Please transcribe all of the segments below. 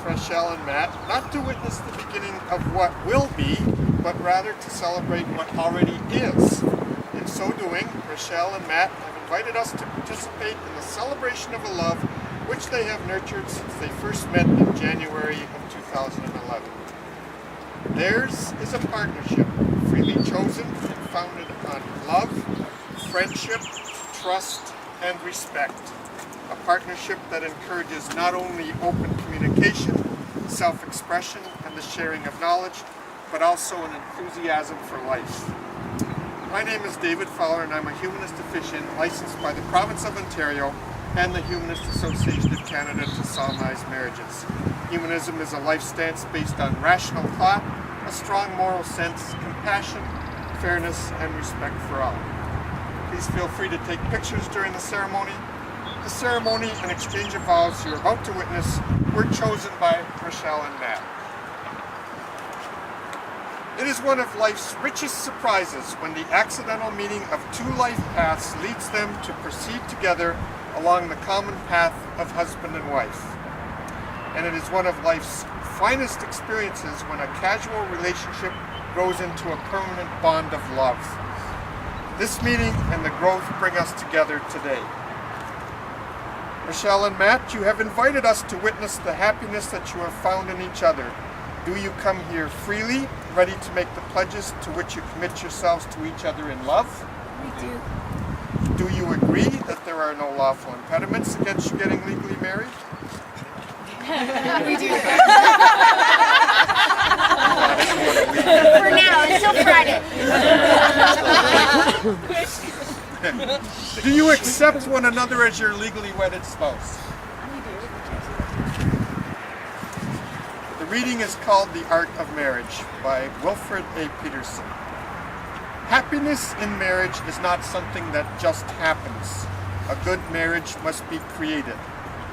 Rochelle and Matt, not to witness the beginning of what will be, but rather to celebrate what already is. In so doing, Rochelle and Matt have invited us to participate in the celebration of a love which they have nurtured since they first met in January of 2011. Theirs is a partnership freely chosen and founded on love, friendship, trust, and respect. A partnership that encourages not only open communication, self-expression, and the sharing of knowledge, but also an enthusiasm for life. My name is David Fowler, and I'm a humanist officiant licensed by the Province of Ontario and the Humanist Association of Canada to solemnize marriages. Humanism is a life stance based on rational thought, a strong moral sense, compassion, fairness, and respect for all. Please feel free to take pictures during the ceremony. The ceremony and exchange of vows you're about to witness were chosen by Rochelle and Matt. It is one of life's richest surprises when the accidental meeting of two life paths leads them to proceed together along the common path of husband and wife. And it is one of life's finest experiences when a casual relationship grows into a permanent bond of love. This meeting and the growth bring us together today. Rochelle and Matt, you have invited us to witness the happiness that you have found in each other. Do you come here freely, ready to make the pledges to which you commit yourselves to each other in love? We do. Do you agree that there are no lawful impediments against you getting legally married? We do. For now, until Friday. Do you accept one another as your legally wedded spouse? The reading is called The Art of Marriage by Wilfred A. Peterson. Happiness in marriage is not something that just happens. A good marriage must be created.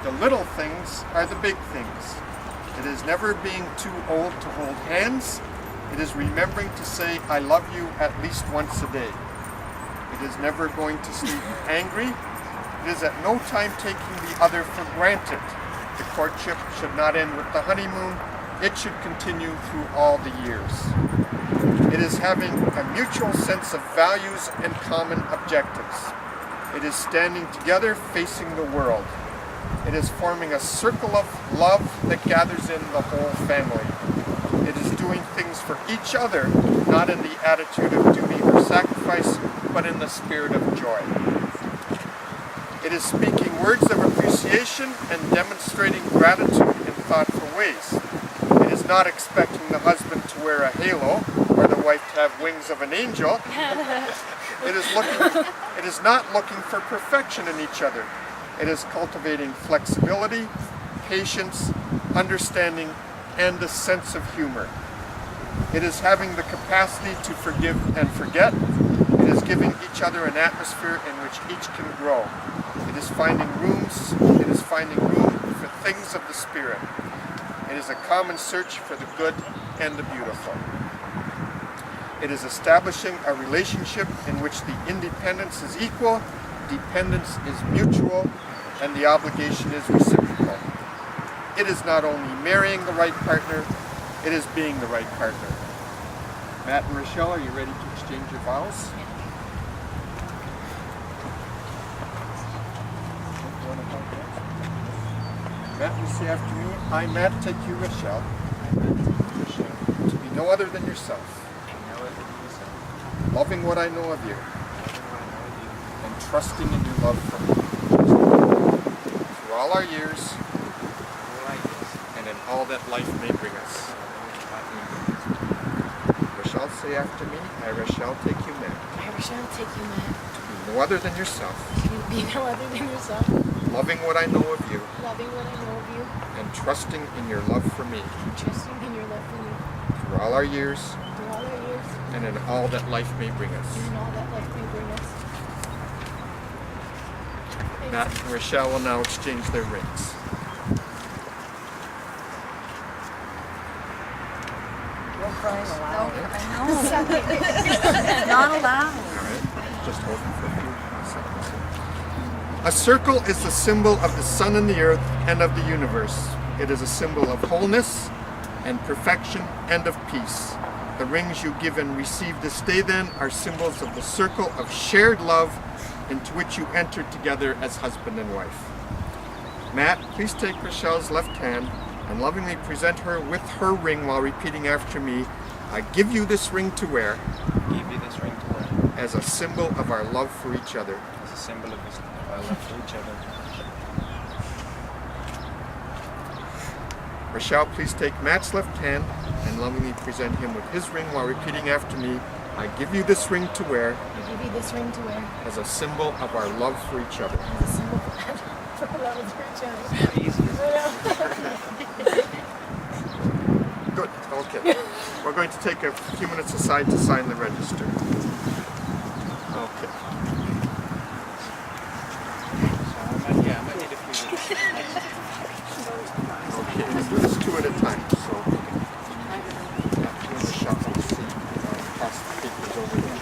The little things are the big things. It is never being too old to hold hands. It is remembering to say, I love you at least once a day. It is never going to sleep angry. It is at no time taking the other for granted. The courtship should not end with the honeymoon. It should continue through all the years. It is having a mutual sense of values and common objectives. It is standing together facing the world. It is forming a circle of love that gathers in the whole family. It is doing things for each other, not in the attitude of duty or sacrifice, but in the spirit of joy. It is speaking words of appreciation and demonstrating gratitude in thoughtful ways. It is not expecting the husband to wear a halo or the wife to have wings of an angel. It is not looking for perfection in each other. It is cultivating flexibility, patience, understanding, and a sense of humor. It is having the capacity to forgive and forget. It is giving each other an atmosphere in which each can grow. It is finding room for things of the spirit. It is a common search for the good and the beautiful. It is establishing a relationship in which the independence is equal, dependence is mutual, and the obligation is reciprocal. It is not only marrying the right partner, it is being the right partner. Matt and Rochelle, are you ready to exchange your vows? Matt, you say after me, I, Matt, take you, Rochelle, to be no other than yourself, loving what I know of you, and trusting in your love for me. Through all our years, and in all that life may bring us. Rochelle, say after me, I, Rochelle, take you, Matt. I, Rochelle, take you, Matt. To be no other than yourself. To be no other than yourself. Loving what I know of you. Loving what I know of you. And trusting in your love for me. And trusting in your love for me. Through all our years. Through all our years. And in all that life may bring us. And in all that life may bring us. Matt and Rochelle will now exchange their rings. Don't cry aloud. I know. Not allowed. All right, just hold it for a few seconds. A circle is the symbol of the sun and the earth and of the universe. it is a symbol of wholeness and perfection and of peace. The rings you give and receive this day then are symbols of the circle of shared love into which you enter together as husband and wife. Matt, please take Rochelle's left hand and lovingly present her with her ring while repeating after me, I give you this ring to wear Give you this ring to wear as a symbol of our love for each other. as a symbol of our love for each other. Rochelle, please take Matt's left hand and lovingly present him with his ring while repeating after me, I give you this ring to wear I give you this ring to wear as a symbol of our love for each other. as a symbol of love for each other. Easy. Good, okay. We're going to take a few minutes aside to sign the register. Okay. Yeah, I might need a few minutes. Okay, let's do this two at a time. So, after the shuffle, pass the papers over there.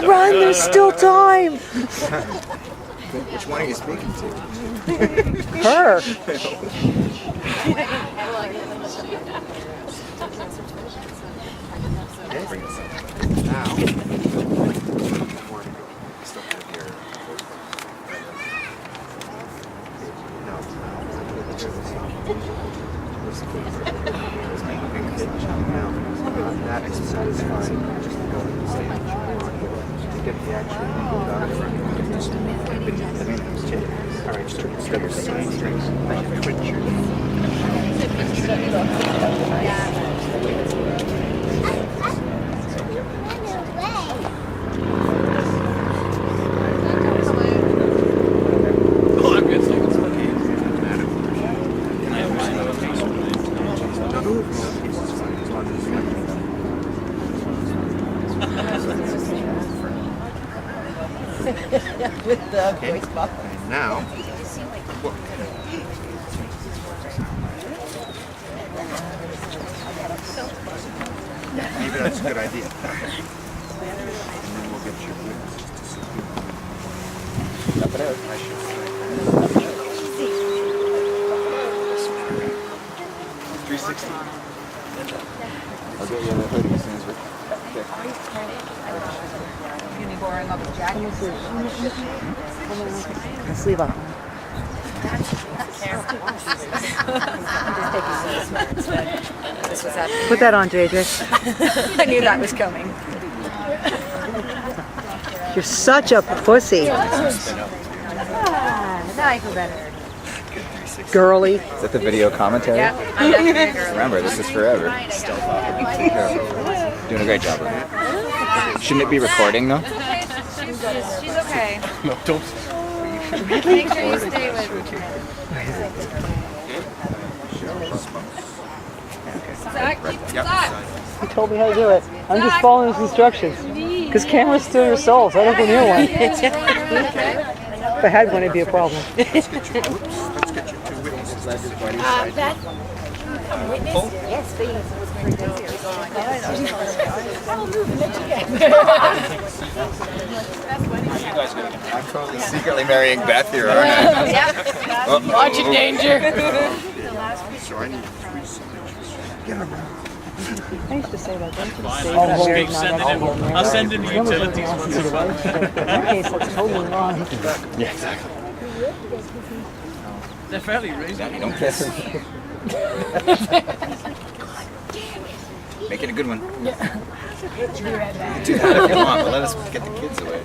Run, there's still time. Which one are you speaking to? Her. Now, more to go. Still have your. No, that is satisfying. Just to go to the stage to get the action. All right, so instead of sign strings, quit your. With the voice box. And now, look. Maybe that's a good idea. And then we'll get your witnesses to see. Up it out. I should. 360. I'll get you the hoodie as soon as we're. Sleeve up. Put that on, JJ. I knew that was coming. You're such a pussy. Now I feel better. Girly. Is that the video commentary? Yeah, I'm definitely a girl. Remember, this is forever. Doing a great job with it. Shouldn't it be recording though? She's okay. No, don't. Make sure you stay with her. Zach, He told me how to do it. I'm just following his instructions. Because cameras steal your souls. I don't go near one. If I had one, it'd be a problem. Let's get your two witnesses Beth, come witness. Yes, please. I'll move and let you get. I'm totally secretly marrying Beth here, aren't I? Yep. Watching danger. So I need 3 signatures. I used to say that. Don't you say that married, not actually married. I'll send in the Nobody utilities wants once to in a do while. that. In that case, that's totally wrong. Yeah, exactly. They're fairly reasonable. You don't kiss. Make it a good one. Yeah. Do that if you want, but let us get the kids away.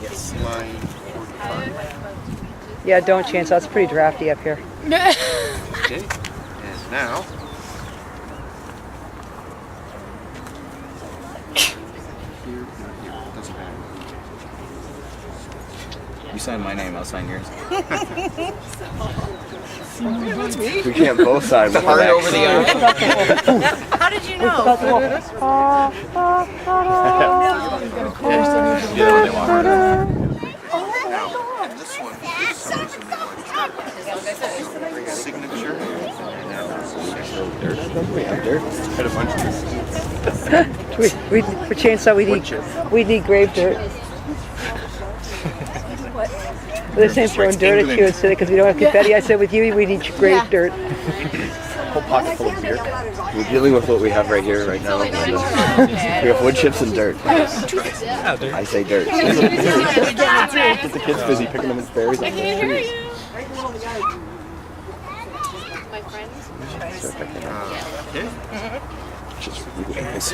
Yes. Line 45. Yeah, don't chance. That's pretty drafty up here. Okay. And now. Here, not here. Doesn't matter. You sign my name, I'll sign yours. We can't both sign. The heart over the eye. How did you know? Yeah, they want her. And this one, for some reason, they want bring a signature. And now this is We have dirt. Got a bunch of this. For chainsaw, we need grave dirt. They're saying throwing dirt at you instead because we don't have confetti. I said with you, we need grave dirt. Whole pocket full of dirt. We're dealing with what we have right here, right now. We have wood chips and dirt. I say dirt. Get the kids busy picking them as berries on the trees. okay. Just really nice.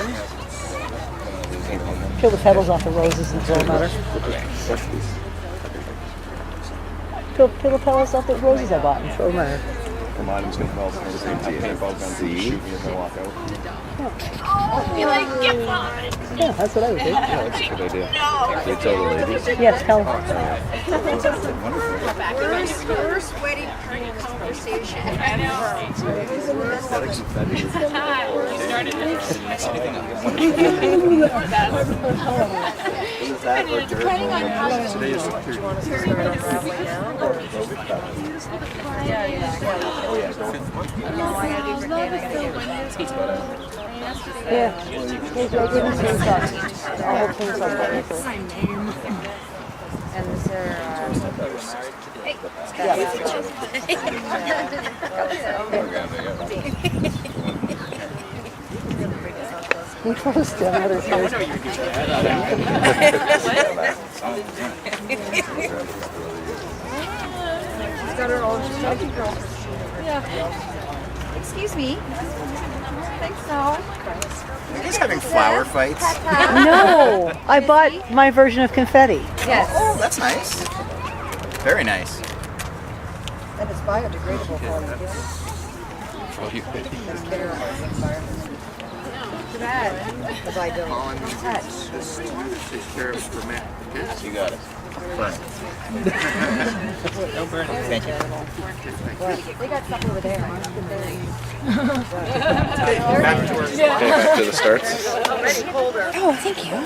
Peel the petals off the roses and throw them at her. Peel the petals off the roses I bought and throw them at her. Come on, I'm just gonna call somebody to say paintball guns and shoot me as I walk out. Yeah, that's what I would do. Yeah, that's a good idea. They tell the ladies. Yes, tell them. First wedding party conversation. Aesthetics and fetish. Today is the 30th. Yeah. Hey, Joe, give me some sauce. I'll hold things like that. And is there, We close to another place. she's got her own, she's got girl. Yeah. Excuse me. I think so. Are you guys having flower fights? No, I bought my version of confetti. Yes. Oh, that's nice. Very nice. And it's biodegradable Too bad. because I don't Colin, touch. this takes care of it for Matt. Okay? You got it. Thank you. They got stuff over there. Okay, back to the starts. Oh, thank you.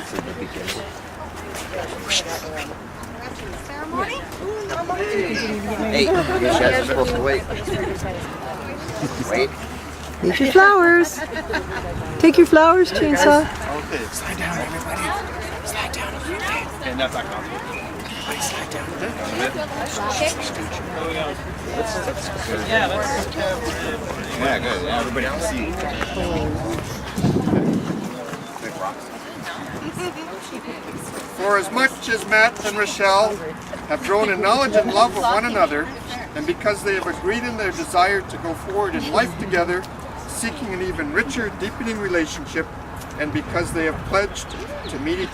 Hey, you guys are supposed to wait. Wait. Take your flowers. Take your flowers, chainsaw. Okay. Slide down, everybody. Slide down a little bit. And that's not complicated. Everybody slide down a bit. Yeah, let's Yeah, good. Yeah, everybody can see. Big rocks. For as much as Matt and Rochelle have grown in knowledge and love of one another, and because they have agreed in their desire to go forward in life together, seeking an even richer, deepening relationship, and because they have pledged to meet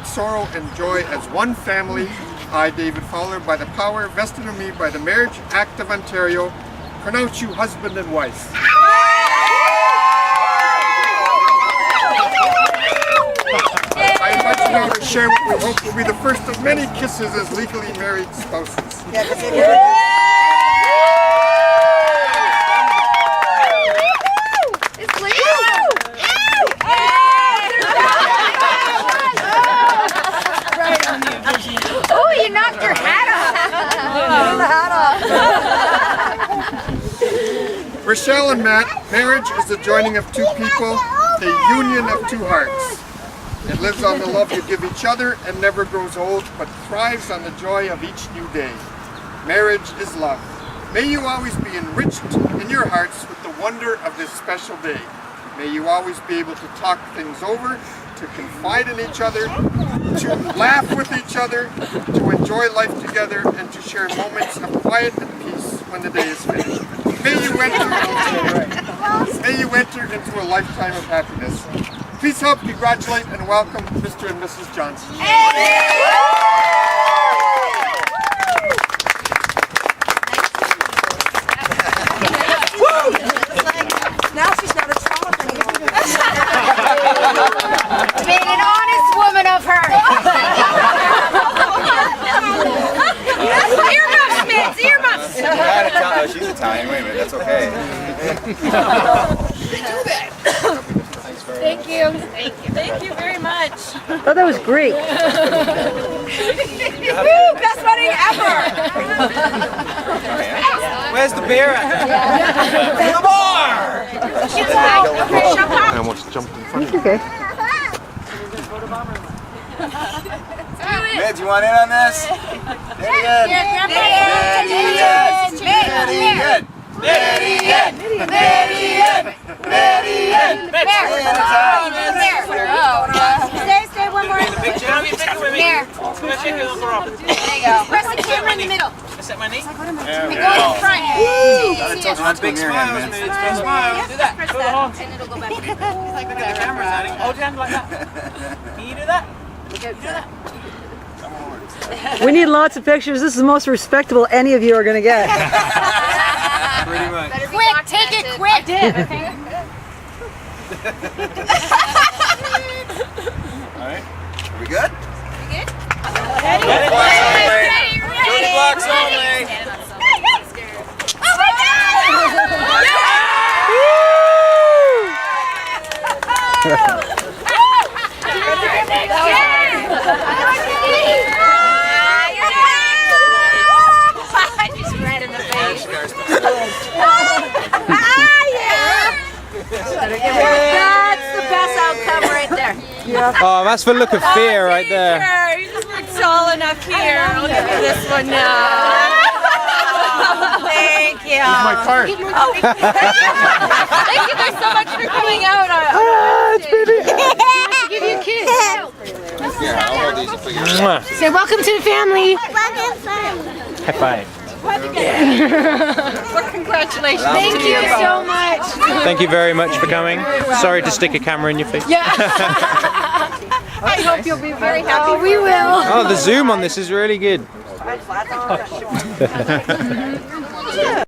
sorrow and joy as one family, I, David Fowler, by the power vested in me by the Marriage Act of Ontario, pronounce you husband and wife. I invite you now to share what we hope will be the first of many kisses as legally married spouses. It's Leo. Oh, you knocked your hat off. The hat off. Rochelle and Matt, marriage is the joining of two people, the union of two hearts. It lives on the love you give each other and never grows old, but thrives on the joy of each new day. Marriage is love. May you always be enriched in your hearts with the wonder of this special day. May you always be able to talk things over, to confide in each other, to laugh with each other, to enjoy life together, and to share moments of quiet and peace when the day is finished. May you enter into a lifetime of happiness. Please help congratulate and welcome Mr. and Mrs. Johnson. Now she's not a trollop anymore. Made an honest woman of her. Earmuffs, Mitz, earmuffs. She's Italian. Wait a minute, that's okay. Thank you. Thank you very much. Oh, that was great. Woo, best wedding ever. Where's the beer at? The bar! I almost jumped in front of you. Okay. Mids, you want in on this? Stay one more. Here. There you go. Press the camera in the middle. Set my knee. We go in front. Woo! Big smiles, Mids. Big smiles. Do that. Press that, and it'll go back. Look at the camera, Zaddy. Hold your hand like that. Can you do that? We need lots of pictures. This is the most respectable any of you are going to get. Pretty much. Quick, take it quick. I did. Alright. Are we good? Ready? Ready. Blocks only. Oh my Just right in the face. That's the best outcome right there. Oh, that's the look of fear right there. You just look tall enough here. I'll give you this one now. Thank you. My card. Thank you guys so much for coming out. It's pretty. to give you a kiss. Here, I'll hold these and put yours. Mwah. Say welcome to the family. High five. Well, congratulations. Thank you so much. Thank you very much for coming. Sorry to stick a camera in your face. Yeah. I hope you'll be very happy. Oh, we will. Oh, the zoom on this is really good.